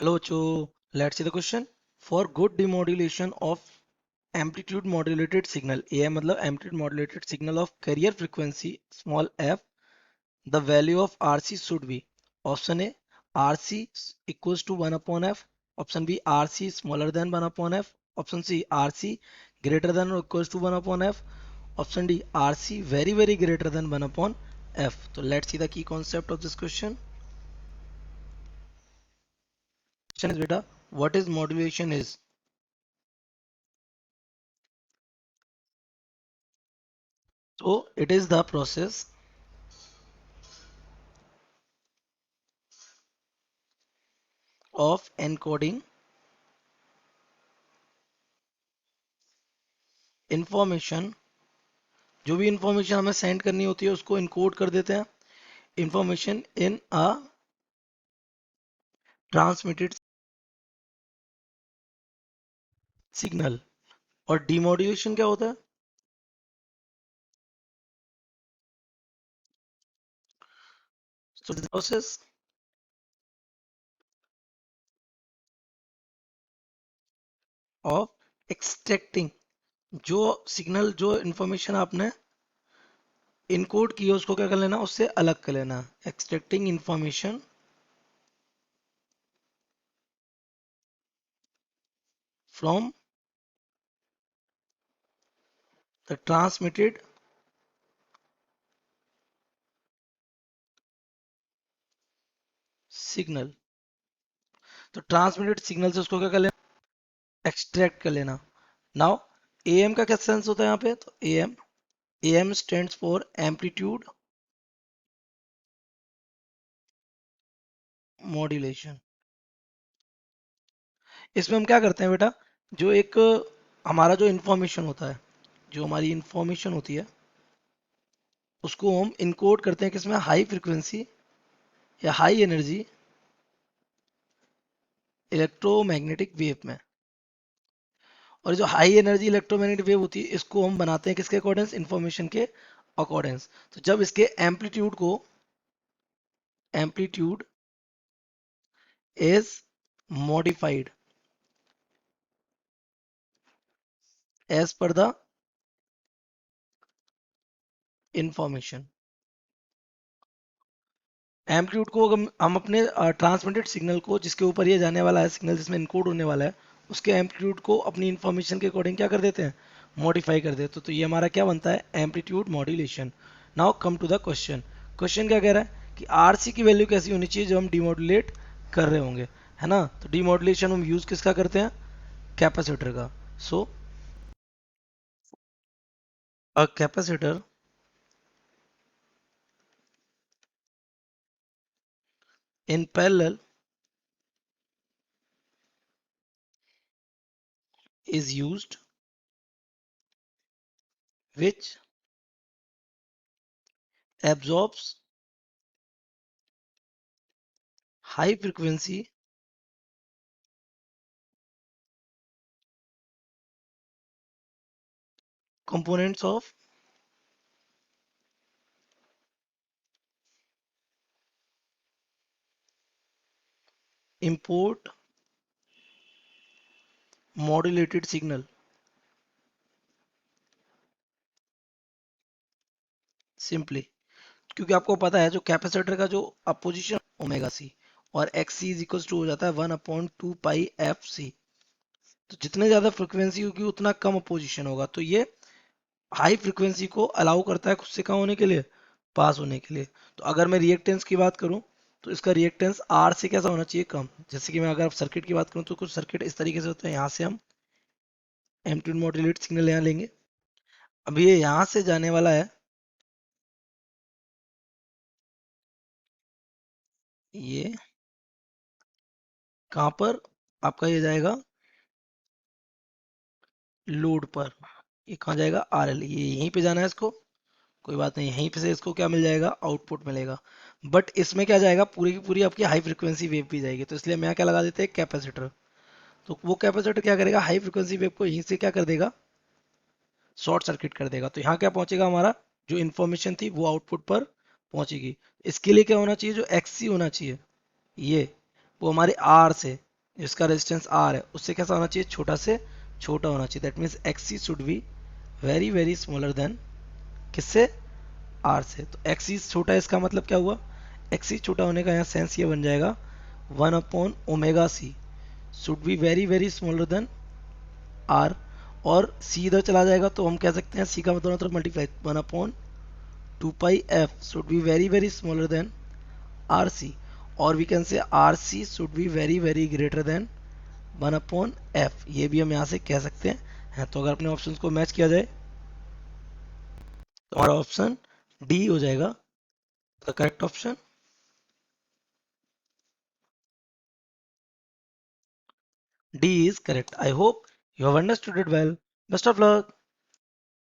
Hello, Cho. Let's see the question. For good demodulation of amplitude modulated signal, AM मतलब amplitude modulated signal of carrier frequency small f, the value of RC should be option A RC equals to 1 upon f, option B RC smaller than 1 upon f, option C RC greater than or equals to 1 upon f, option D RC very greater than 1 upon f. So let's see the key concept of this question. Question is beta, what is modulation is? So it is the process of encoding information, जो भी information हमें send करनी होती है उसको encode कर देते हैं information in a transmitted signal. और डिमोड्यूलेशन क्या होता है? सो प्रोसेस ऑफ एक्सट्रैक्टिंग, जो सिग्नल जो इंफॉर्मेशन आपने इनकोड की है उसको क्या कर लेना, उससे अलग कर लेना। Extracting information from the transmitted signal. तो ट्रांसमिटेड सिग्नल से उसको क्या कर लेना, एक्सट्रैक्ट कर लेना। नाउ एएम का क्या सेंस होता है यहाँ पे? तो am stands for amplitude modulation. इसमें हम क्या करते हैं बेटा, जो एक हमारा जो इंफॉर्मेशन होता है, जो हमारी इंफॉर्मेशन होती है उसको हम इनकोड करते हैं किसमें, हाई फ्रीक्वेंसी या हाई एनर्जी इलेक्ट्रोमैग्नेटिक वेव में। और जो हाई एनर्जी इलेक्ट्रोमैग्नेटिक वेव होती है इसको हम बनाते हैं किसके अकॉर्डेंस, इंफॉर्मेशन के अकॉर्डेंस। तो जब इसके amplitude is modified as per the information, amplitude को अगर हम अपने ट्रांसमिटेड सिग्नल को, जिसके ऊपर ये जाने वाला है सिग्नल, जिसमें इनकोड होने वाला है, उसके एम्पलीट्यूड को अपनी इंफॉर्मेशन के अकॉर्डिंग क्या कर देते हैं, मॉडिफाई कर देते हैं। तो ये हमारा क्या बनता है, amplitude modulation. Now come to the question. Question क्या कह रहा है कि आरसी की वैल्यू कैसी होनी चाहिए जब हम डिमॉड्यूलेट कर रहे होंगे, है ना। तो डिमॉड्यूलेशन हम यूज किसका करते हैं, कैपेसिटर का। So a capacitor in parallel is used which absorbs high frequency components of import modulated signal। Simply क्योंकि आपको पता है जो कैपेसिटर का जो अपोजिशन ओमेगा सी, और X C is equal to हो जाता है 1/2 पाई एफ सी। तो जितने ज्यादा फ्रिक्वेंसी होगी उतना कम अपोजिशन होगा। तो ये हाई फ्रिक्वेंसी को अलाउ करता है खुद से कहाँ होने के लिए, पास होने के लिए। तो अगर मैं रिएक्टेंस की बात करूं तो इसका रिएक्टेंस आर से कैसा होना चाहिए, कम। जैसे कि मैं अगर सर्किट की बात करूं तो कुछ सर्किट इस तरीके से होते हैं, यहाँ से हम एम्पलीट्यूड मॉड्यूलेट सिग्नल यहाँ लेंगे। अब ये यहाँ से जाने वाला है, ये कहाँ पर आपका ये जाएगा, लोड पर। ये कहाँ जाएगा, आर एल, ये यहीं पे जाना है इसको। कोई बात नहीं, यहीं पे से इसको क्या मिल जाएगा, आउटपुट मिलेगा। बट इसमें क्या जाएगा, पूरी की पूरी आपकी हाई फ्रिक्वेंसी वेव भी जाएगी। तो इसलिए हम यहाँ क्या लगा देते हैं, कैपेसिटर। तो वो कैपेसिटर क्या करेगा, हाई फ्रिक्वेंसी वेव को यहीं से क्या कर देगा, शॉर्ट सर्किट कर देगा। तो यहाँ क्या पहुंचेगा, हमारा जो इन्फॉर्मेशन थी वो आउटपुट पर पहुंचेगी। इसके लिए क्या होना चाहिए, जो एक्ससी होना चाहिए ये, वो हमारे आर से जिसका रेजिस्टेंस आर है उससे कैसा होना चाहिए, छोटा से छोटा होना चाहिए। That means X C should be very very smaller than किससे, आर से। तो एक्स सी छोटा है इसका मतलब क्या हुआ, एक्स सी छोटा होने का यहाँ सेंस ये बन जाएगा 1/ओमेगा C should be very very smaller than R. और सी इधर चला जाएगा तो हम कह सकते हैं सी का दोनों तरफ multiply 1/2 pi F should be very very smaller than R C. और we can say R C should be very very greater than 1/एफ, ये भी हम यहाँ से कह सकते हैं। तो अगर अपने ऑप्शन को मैच किया जाए तो हमारा ऑप्शन डी हो जाएगा the correct option. D is correct. I hope you have understood it well. Best of luck.